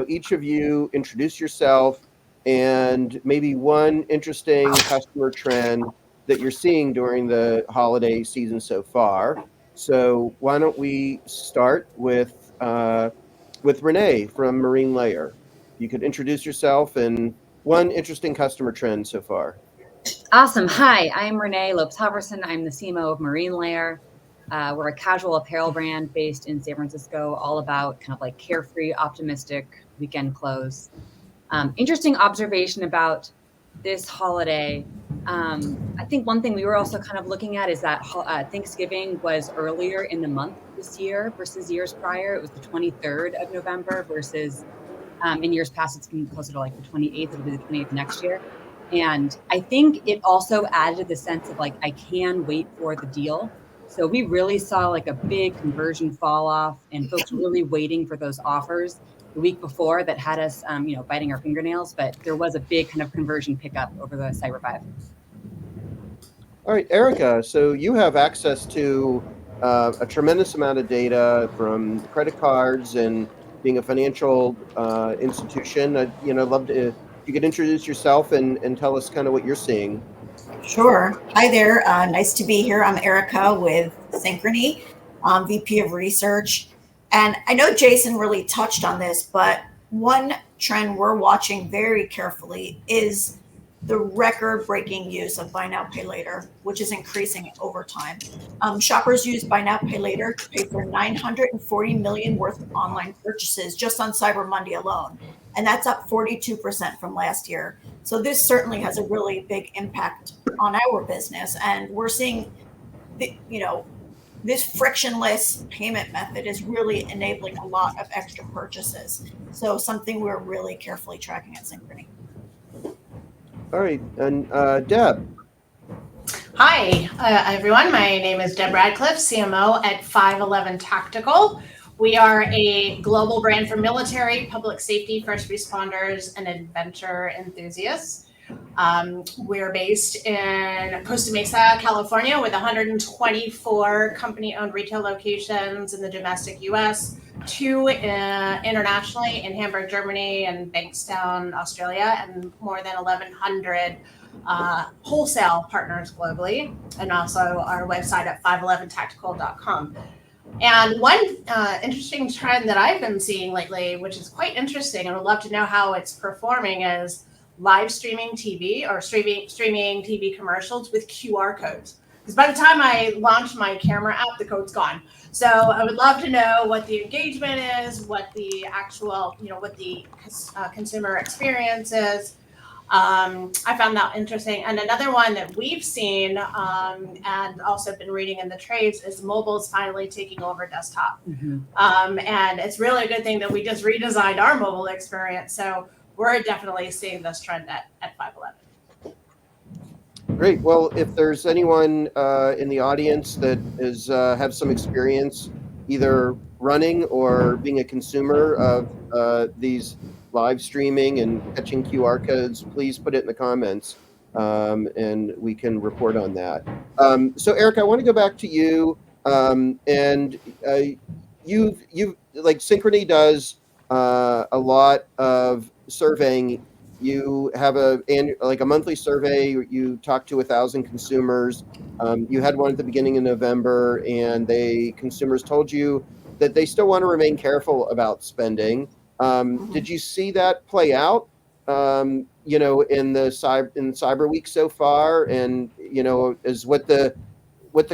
each of you introduce yourself and maybe one interesting customer trend that you're seeing during the holiday season so far. So why don't we start with Renee from Marine Layer? You could introduce yourself and one interesting customer trend so far. Awesome. Hi, I'm Renee Halvorsen. I'm the CMO of Marine Layer. We're a casual apparel brand based in San Francisco, all about kind of like carefree, optimistic weekend clothes. Interesting observation about this holiday. I think one thing we were also kind of looking at is that Thanksgiving was earlier in the month this year versus years prior. It was the 23rd of November versus in years past, it's been closer to like the 28th. It'll be the 28th next year. And I think it also added the sense of like, I can wait for the deal. So we really saw like a big conversion fall off and folks really waiting for those offers the week before that had us, biting our fingernails. But there was a big kind of conversion pickup over the Cyber 5. All right, Erica, so you have access to a tremendous amount of data from credit cards and being a financial institution. I'd love to, if you could introduce yourself and tell us kind of what you're seeing. Sure. Hi there. Nice to be here. I'm Erica with Synchrony, VP of Research. And I know Jason really touched on this, but one trend we're watching very carefully is the record-breaking use of buy now, pay later, which is increasing over time. Shoppers use buy now, pay later to pay for $940 million worth of online purchases just on Cyber Monday alone. And that's up 42% from last year. So this certainly has a really big impact on our business. And we're seeing, this frictionless payment method is really enabling a lot of extra purchases. So something we're really carefully tracking at Synchrony. All right, and Deb. Hi, everyone. My name is Deb Radcliff, CMO at 511 Tactical. We are a global brand for military, public safety, first responders, and adventure enthusiasts. We're based in Costa Mesa, California, with 124 company-owned retail locations in the domestic U.S., 2 internationally in Hamburg, Germany, and Bankstown, Australia, and more than 1,100 wholesale partners globally, and also our website at 511tactical.com. And one interesting trend that I've been seeing lately, which is quite interesting, and I'd love to know how it's performing, is live streaming TV or streaming TV commercials with QR codes. Because by the time I launch my camera app, the code's gone. So I would love to know what the engagement is, what the actual, what the consumer experience is. I found that interesting. And another one that we've seen and also been reading in the trades is mobile is finally taking over desktop. And it's really a good thing that we just redesigned our mobile experience. So we're definitely seeing this trend at 511. Great. Well, if there's anyone in the audience that is have some experience either running or being a consumer of these live streaming and catching QR codes, please put it in the comments, and we can report on that. So, Eric, I want to go back to you, and you've like Synchrony does a lot of surveying. You have a monthly survey. You talk to 1,000 consumers. You had one at the beginning of November, and consumers told you that they still want to remain careful about spending. Did you see that play out? In the Cyber Week so far, and is what the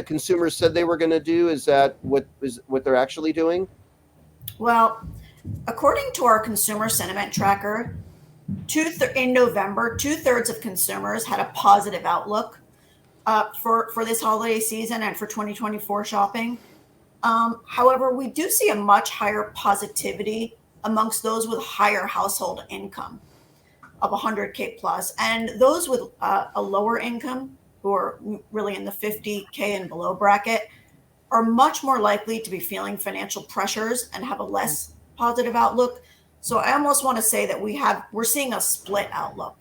consumers said they were going to do? Is that what they're actually doing? Well, according to our consumer sentiment tracker, in November, 2/3 of consumers had a positive outlook for this holiday season and for 2024 shopping. However, we do see a much higher positivity amongst those with higher household income of 100K plus, and those with a lower income, who are really in the 50K and below bracket, are much more likely to be feeling financial pressures and have a less positive outlook. So I almost want to say that we're seeing a split outlook,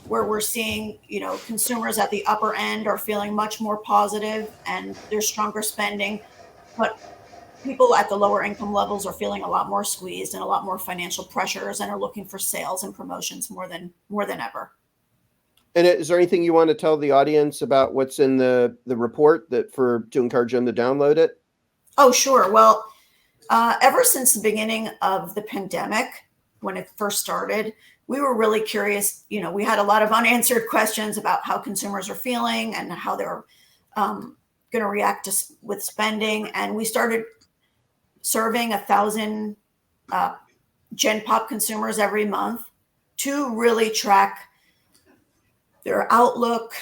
where we're seeing, consumers at the upper end are feeling much more positive and there's stronger spending, but people at the lower income levels are feeling a lot more squeezed and a lot more financial pressures and are looking for sales and promotions more than ever. And is there anything you want to tell the audience about what's in the report to encourage them to download it? Oh, sure. Well, ever since the beginning of the pandemic, when it first started, we were really curious. We had a lot of unanswered questions about how consumers are feeling and how they're going to react with spending. And we started surveying 1,000 Gen Pop consumers every month to really track their outlook,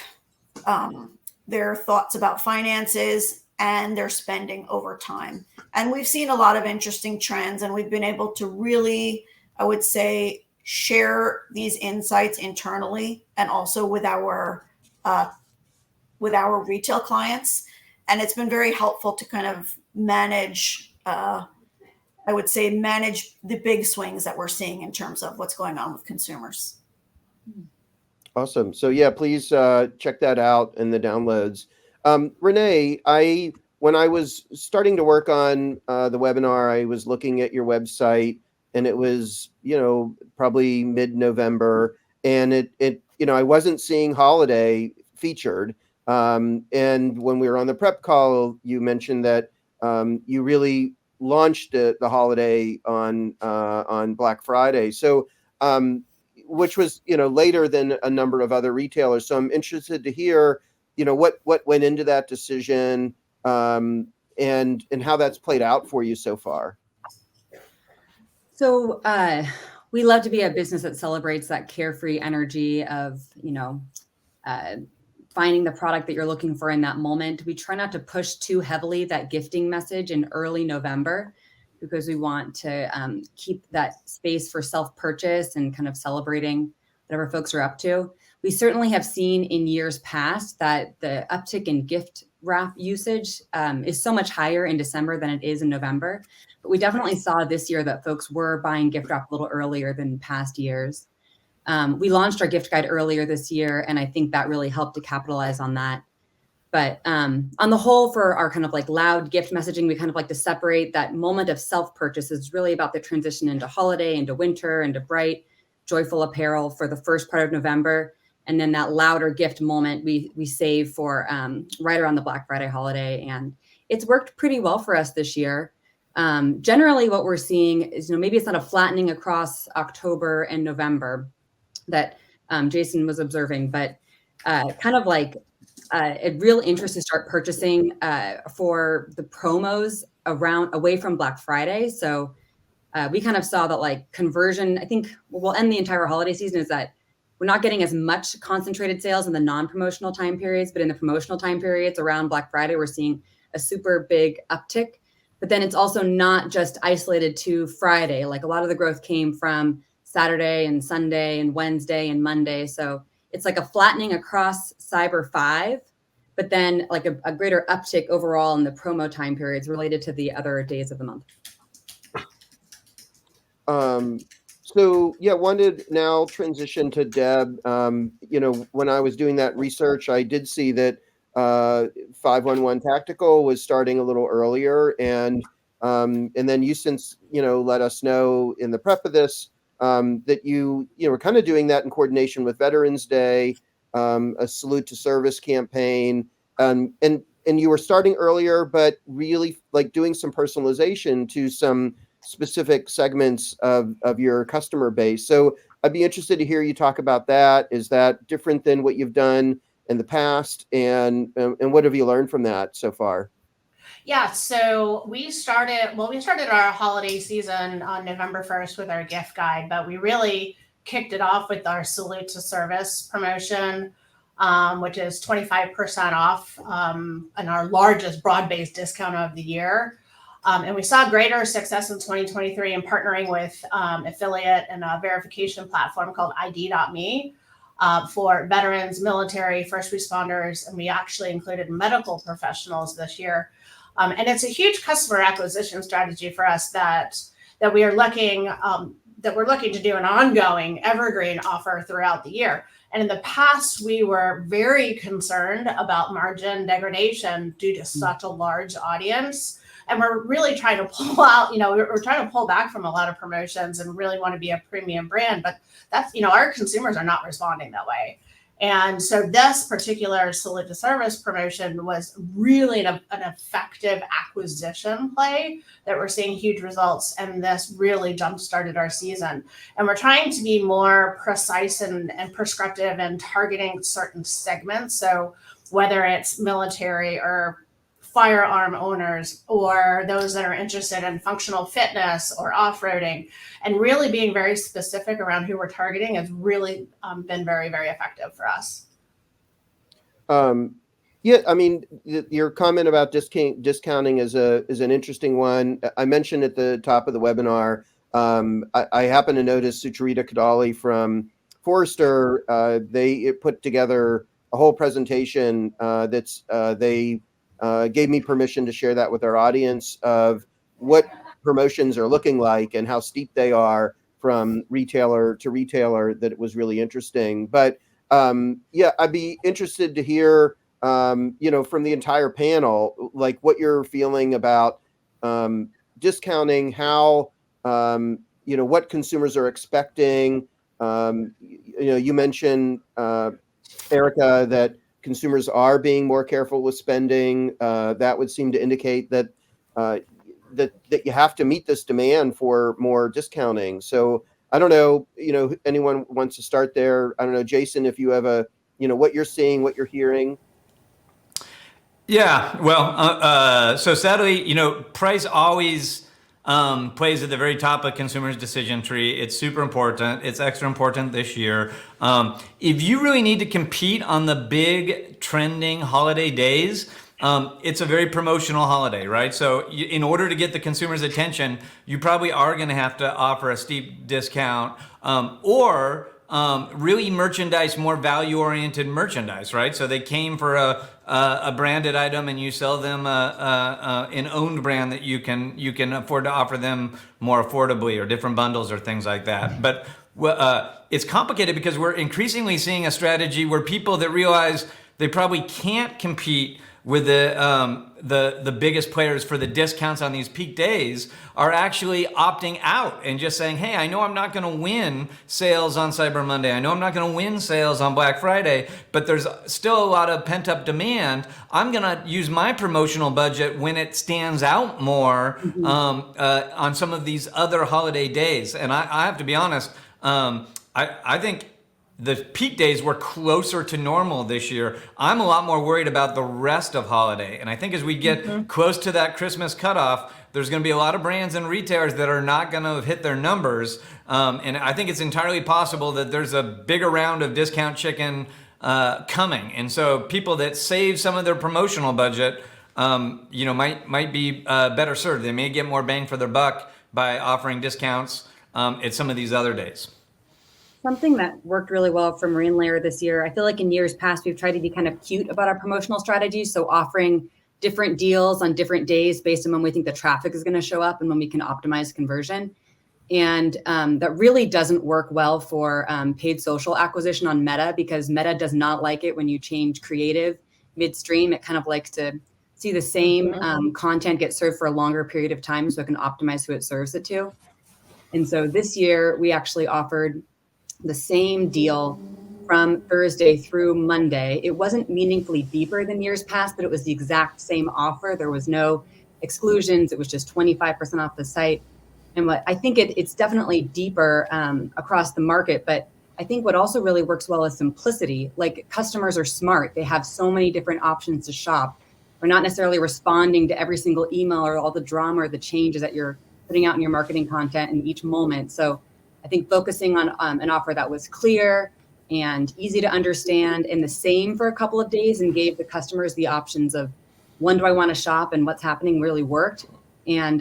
their thoughts about finances, and their spending over time. And we've seen a lot of interesting trends, and we've been able to really, I would say, share these insights internally and also with our retail clients. And it's been very helpful to kind of manage, I would say, manage the big swings that we're seeing in terms of what's going on with consumers. Awesome. So yeah, please check that out in the downloads. Renee, when I was starting to work on the webinar, I was looking at your website, and it was, probably mid-November, and it I wasn't seeing holiday featured. And when we were on the prep call, you mentioned that you really launched the holiday on Black Friday. So, which was, later than a number of other retailers. So I'm interested to hear, what went into that decision, and how that's played out for you so far. So we love to be a business that celebrates that carefree energy of, finding the product that you're looking for in that moment. We try not to push too heavily that gifting message in early November, because we want to keep that space for self-purchase and kind of celebrating whatever folks are up to. We certainly have seen in years past that the uptick in gift wrap usage is so much higher in December than it is in November. But we definitely saw this year that folks were buying gift wrap a little earlier than past years. We launched our gift guide earlier this year, and I think that really helped to capitalize on that. But on the whole, for our kind of like loud gift messaging, we kind of like to separate that moment of self-purchase is really about the transition into holiday, into winter, into bright, joyful apparel for the first part of November. And then that louder gift moment we save for right around the Black Friday holiday and it's worked pretty well for us this year. Generally, what we're seeing is, maybe it's not a flattening across October and November that Jason was observing, but kind of like a real interest to start purchasing for the promos away from Black Friday. So we kind of saw that like conversion, I think we'll end the entire holiday season is that we're not getting as much concentrated sales in the non-promotional time periods, but in the promotional time periods around Black Friday, we're seeing a super big uptick. But then it's also not just isolated to Friday. Like a lot of the growth came from Saturday and Sunday and Wednesday and Monday. So it's like a flattening across Cyber 5, but then like a greater uptick overall in the promo time periods related to the other days of the month. So yeah, wanted now transition to Deb. When I was doing that research, I did see that 511 Tactical was starting a little earlier, and then you since let us know in the prep of this that you were kind of doing that in coordination with Veterans Day, a salute to service campaign, and you were starting earlier, but really like doing some personalization to some specific segments of your customer base. So I'd be interested to hear you talk about that. Is that different than what you've done in the past, and what have you learned from that so far? Yeah, so we started our holiday season on November 1st with our gift guide, but we really kicked it off with our Salute to Service promotion, which is 25% off and our largest broad-based discount of the year. And we saw greater success in 2023 in partnering with affiliate and a verification platform called ID.me for veterans, military, first responders, and we actually included medical professionals this year. And it's a huge customer acquisition strategy for us that we are looking to do an ongoing evergreen offer throughout the year. And in the past, we were very concerned about margin degradation due to such a large audience. And we're really trying to pull out, we're trying to pull back from a lot of promotions and really want to be a premium brand. But that's, our consumers are not responding that way. And so this particular Salute to Service promotion was really an effective acquisition play that we're seeing huge results. And this really jump-started our season. And we're trying to be more precise and prescriptive and targeting certain segments. So whether it's military or firearm owners or those that are interested in functional fitness or off-roading, and really being very specific around who we're targeting has really been very, very effective for us. Yeah, I mean, your comment about discounting is an interesting one. I mentioned at the top of the webinar, I happen to notice Sucharita Kadali from Forrester, they put together a whole presentation they gave me permission to share that with our audience of what promotions are looking like and how steep they are from retailer to retailer. That it was really interesting. But yeah, I'd be interested to hear, from the entire panel, like what you're feeling about discounting, how, what consumers are expecting. You mentioned, Erica, that consumers are being more careful with spending. That would seem to indicate that that you have to meet this demand for more discounting. So I don't know, anyone wants to start there? I don't know, Jason, if you have what you're seeing, what you're hearing. Yeah, well, so sadly, price always plays at the very top of consumers' decision tree. It's super important. It's extra important this year. If you really need to compete on the big trending holiday days, it's a very promotional holiday, right? So in order to get the consumer's attention, you probably are going to have to offer a steep discount or really merchandise more value-oriented merchandise, right? So they came for a branded item, and you sell them an owned brand that you can afford to offer them more affordably, or different bundles or things like that. But it's complicated because we're increasingly seeing a strategy where people that realize they probably can't compete with the biggest players for the discounts on these peak days are actually opting out and just saying, hey, I know I'm not going to win sales on Cyber Monday. I know I'm not going to win sales on Black Friday, but there's still a lot of pent-up demand. I'm going to use my promotional budget when it stands out more on some of these other holiday days. And I have to be honest, I think the peak days were closer to normal this year. I'm a lot more worried about the rest of holiday. And I think as we get close to that Christmas cutoff, there's going to be a lot of brands and retailers that are not going to hit their numbers. And I think it's entirely possible that there's a bigger round of discount chicken coming. And so people that save some of their promotional budget, might be better served. They may get more bang for their buck by offering discounts at some of these other days. Something that worked really well for Marine Layer this year, I feel like in years past, we've tried to be kind of cute about our promotional strategies. So offering different deals on different days based on when we think the traffic is going to show up and when we can optimize conversion. And that really doesn't work well for paid social acquisition on Meta, because Meta does not like it when you change creative midstream. It kind of likes to see the same content get served for a longer period of time so it can optimize who it serves it to. And so this year, we actually offered the same deal from Thursday through Monday. It wasn't meaningfully deeper than years past, but it was the exact same offer. There was no exclusions. It was just 25% off the site. And what I think it's definitely deeper across the market, but I think what also really works well is simplicity. Like, customers are smart. They have so many different options to shop. We're not necessarily responding to every single email or all the drama or the changes that you're putting out in your marketing content in each moment. So I think focusing on an offer that was clear and easy to understand and the same for a couple of days and gave the customers the options of when do I want to shop and what's happening really worked. And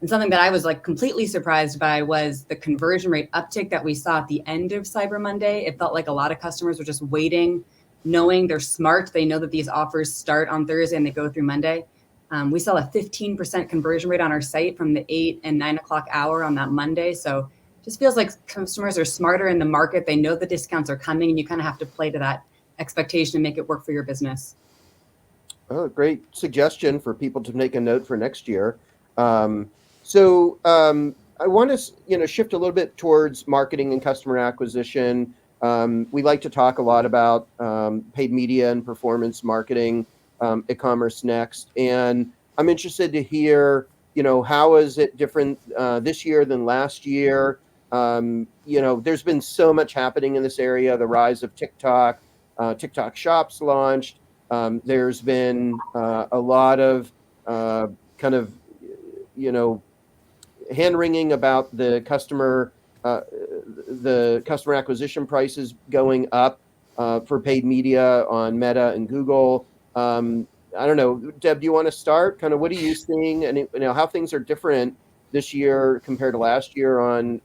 something that I was like completely surprised by was the conversion rate uptick that we saw at the end of Cyber Monday. It felt like a lot of customers were just waiting, knowing they're smart. They know that these offers start on Thursday and they go through Monday. We saw a 15% conversion rate on our site from the 8 and 9 o'clock hour on that Monday. So just feels like customers are smarter in the market. They know the discounts are coming, and you kind of have to play to that expectation and make it work for your business. Oh, great suggestion for people to make a note for next year. So I want to, shift a little bit towards marketing and customer acquisition. We like to talk a lot about paid media and performance marketing at CommerceNext, and I'm interested to hear, how is it different this year than last year? There's been so much happening in this area. The rise of TikTok, TikTok Shops launched. There's been a lot of hand-wringing about the customer acquisition prices going up for paid media on Meta and Google. I don't know, Deb, do you want to start? Kind of what are you seeing, and how things are different this year compared to last year on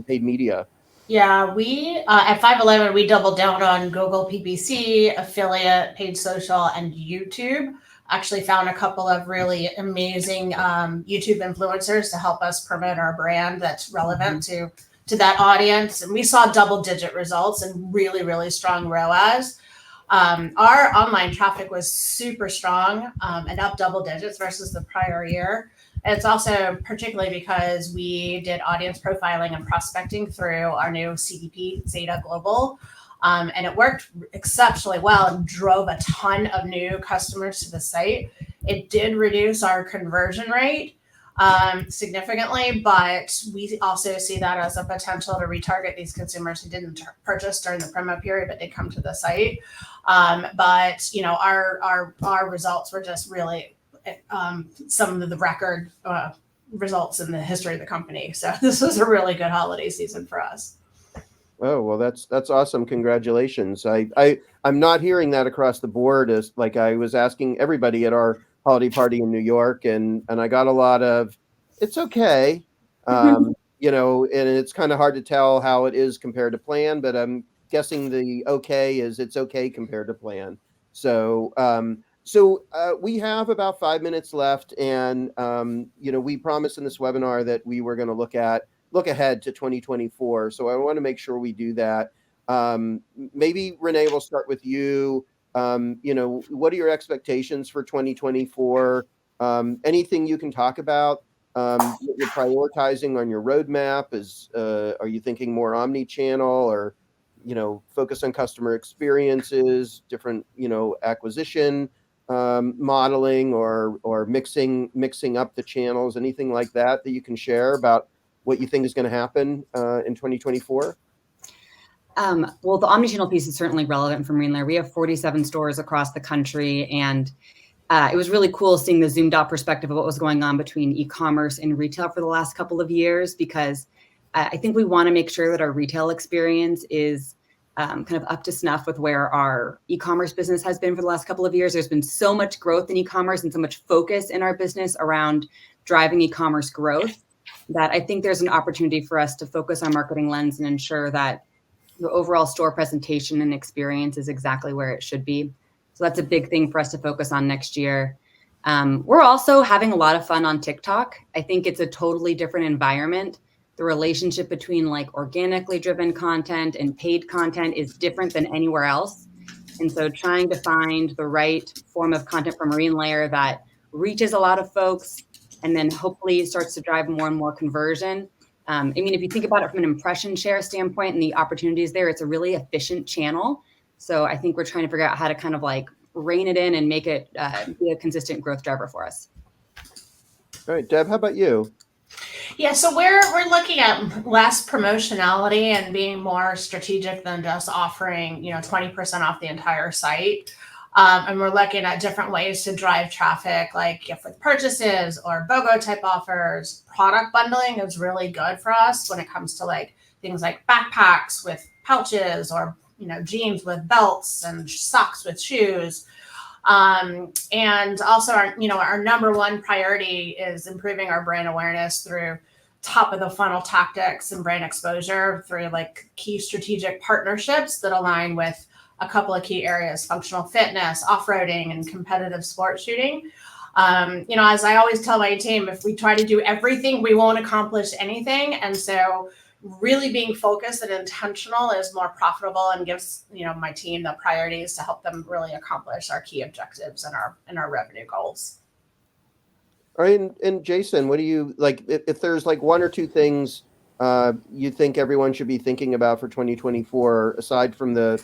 paid media? Yeah, we at 511 we doubled down on Google PPC, affiliate, paid social, and YouTube. Actually found a couple of really amazing YouTube influencers to help us promote our brand that's relevant to that audience. And we saw double-digit results and really, really strong ROAS. Our online traffic was super strong and up double digits versus the prior year. It's also particularly because we did audience profiling and prospecting through our new CDP, Zeta Global. And it worked exceptionally well and drove a ton of new customers to the site. It did reduce our conversion rate significantly, but we also see that as a potential to retarget these consumers who didn't purchase during the promo period, but did come to the site. But our results were just really some of the record results in the history of the company. So this was a really good holiday season for us. Oh, well, that's awesome. Congratulations. I'm not hearing that across the board. As like I was asking everybody at our holiday party in New York, and I got a lot of, it's okay. And it's kind of hard to tell how it is compared to plan, but I'm guessing the okay is it's okay compared to plan. So we have about 5 minutes left, and we promised in this webinar that we were going to look ahead to 2024. So I want to make sure we do that. Maybe Renee, we'll start with you. What are your expectations for 2024? Anything you can talk about? What you're prioritizing on your roadmap are you thinking more omni-channel, or, focus on customer experiences, different, acquisition, modeling, or mixing up the channels, anything like that you can share about what you think is going to happen in 2024? Well, the omnichannel piece is certainly relevant for Marine Layer. We have 47 stores across the country, and it was really cool seeing the zoomed out perspective of what was going on between e-commerce and retail for the last couple of years, because I think we want to make sure that our retail experience is kind of up to snuff with where our e-commerce business has been for the last couple of years. There's been so much growth in e-commerce and so much focus in our business around driving e-commerce growth that I think there's an opportunity for us to focus our marketing lens and ensure that the overall store presentation and experience is exactly where it should be. So that's a big thing for us to focus on next year. We're also having a lot of fun on TikTok. I think it's a totally different environment. The relationship between like organically driven content and paid content is different than anywhere else. And so trying to find the right form of content for Marine Layer that reaches a lot of folks and then hopefully starts to drive more and more conversion. If you think about it from an impression share standpoint and the opportunities there, it's a really efficient channel. So I think we're trying to figure out how to kind of like rein it in and make it be a consistent growth driver for us. All right, Deb, how about you? Yeah, so we're looking at less promotionality and being more strategic than just offering 20% off the entire site. And we're looking at different ways to drive traffic, like gift with purchases or BOGO type offers. Product bundling is really good for us when it comes to like things like backpacks with pouches, or jeans with belts and socks with shoes. And also our number one priority is improving our brand awareness through top of the funnel tactics and brand exposure through like key strategic partnerships that align with a couple of key areas: functional fitness, off-roading, and competitive sport shooting. As I always tell my team, if we try to do everything, we won't accomplish anything. And so really being focused and intentional is more profitable and gives, my team the priorities to help them really accomplish our key objectives and our revenue goals. All right. And Jason, what do you like, if there's like one or two things you think everyone should be thinking about for 2024, aside from the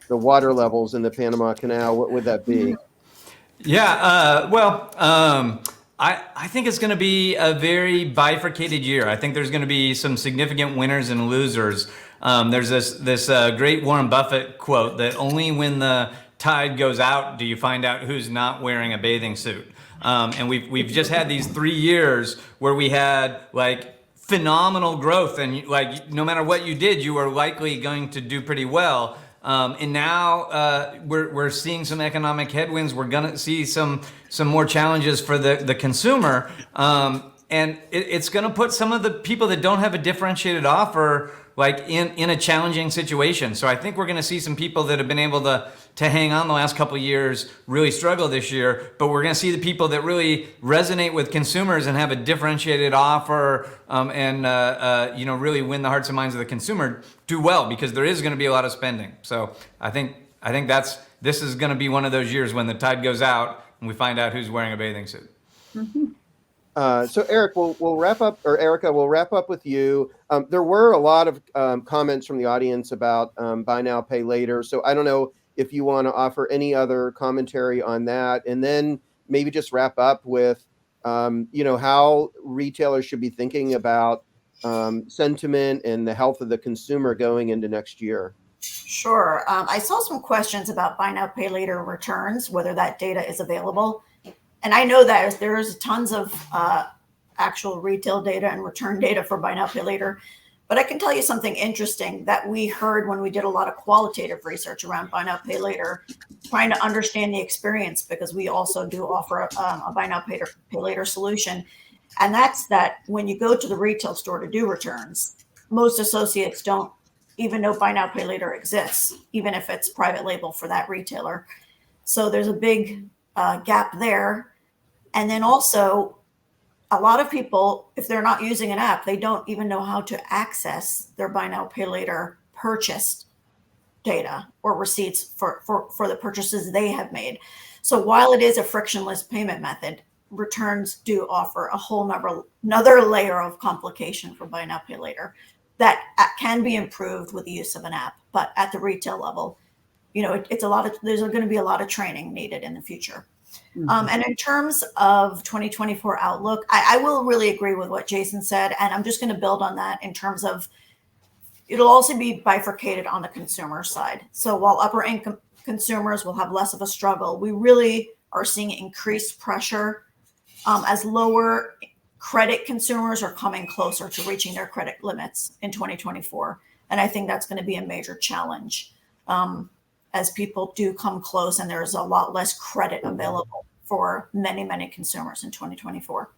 water levels in the Panama Canal, what would that be? Yeah, I think it's going to be a very bifurcated year. I think there's going to be some significant winners and losers. There's this great Warren Buffett quote that only when the tide goes out do you find out who's not wearing a bathing suit. And we've just had these 3 years where we had like phenomenal growth, and like no matter what you did, you were likely going to do pretty well. And now we're seeing some economic headwinds. We're gonna see some more challenges for the consumer, and it's gonna put some of the people that don't have a differentiated offer like in a challenging situation. So I think we're gonna see some people that have been able to hang on the last couple of years really struggle this year, but we're gonna see the people that really resonate with consumers and have a differentiated offer and really win the hearts and minds of the consumer do well, because there is gonna be a lot of spending. So I think this is gonna be one of those years when the tide goes out and we find out who's wearing a bathing suit. Mm-hmm. So Eric, we'll wrap up, or Erica, we'll wrap up with you. There were a lot of comments from the audience about buy now, pay later. So I don't know if you want to offer any other commentary on that, and then maybe just wrap up with, how retailers should be thinking about sentiment and the health of the consumer going into next year. Sure. I saw some questions about buy now, pay later returns, whether that data is available. And I know that there's tons of actual retail data and return data for buy now, pay later. But I can tell you something interesting that we heard when we did a lot of qualitative research around buy now, pay later, trying to understand the experience, because we also do offer a buy now, pay later solution. And that's that when you go to the retail store to do returns, most associates don't even know buy now, pay later exists, even if it's private label for that retailer. So there's a big gap there. And then also, a lot of people, if they're not using an app, they don't even know how to access their buy now, pay later purchased data or receipts for the purchases they have made. So while it is a frictionless payment method, returns do offer a whole another layer of complication for buy now, pay later that can be improved with the use of an app. But at the retail level, it's there's going to be a lot of training needed in the future. Mm-hmm. And in terms of 2024 outlook, I will really agree with what Jason said. And I'm just going to build on that in terms of it'll also be bifurcated on the consumer side. So while upper income consumers will have less of a struggle, we really are seeing increased pressure as lower credit consumers are coming closer to reaching their credit limits in 2024. And I think that's going to be a major challenge as people do come close and there's a lot less credit available for many, many consumers in 2024.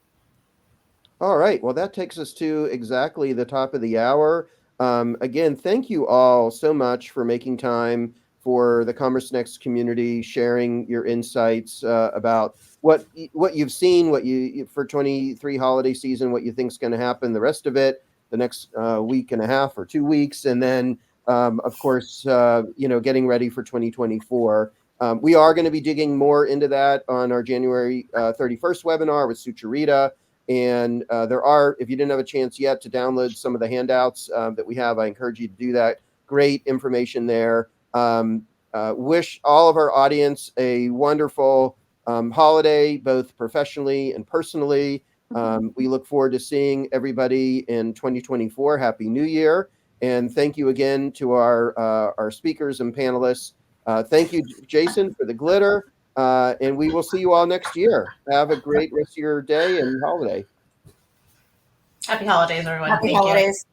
All right. Well, that takes us to exactly the top of the hour. Again, thank you all so much for making time for the CommerceNext community, sharing your insights about what you've seen, what you for 23 holiday season, what you think is going to happen the rest of it, the next week and a half or 2 weeks, and then of course getting ready for 2024. We are going to be digging more into that on our January 31st webinar with Sucharita. And there are, if you didn't have a chance yet to download some of the handouts that we have, I encourage you to do that. Great information there. Wish all of our audience a wonderful holiday, both professionally and personally. We look forward to seeing everybody in 2024. Happy New Year. And thank you again to our speakers and panelists. Thank you, Jason, for the glitter. And we will see you all next year. Have a great rest of your day and holiday. Happy holidays, everyone. Happy Thank holidays. you.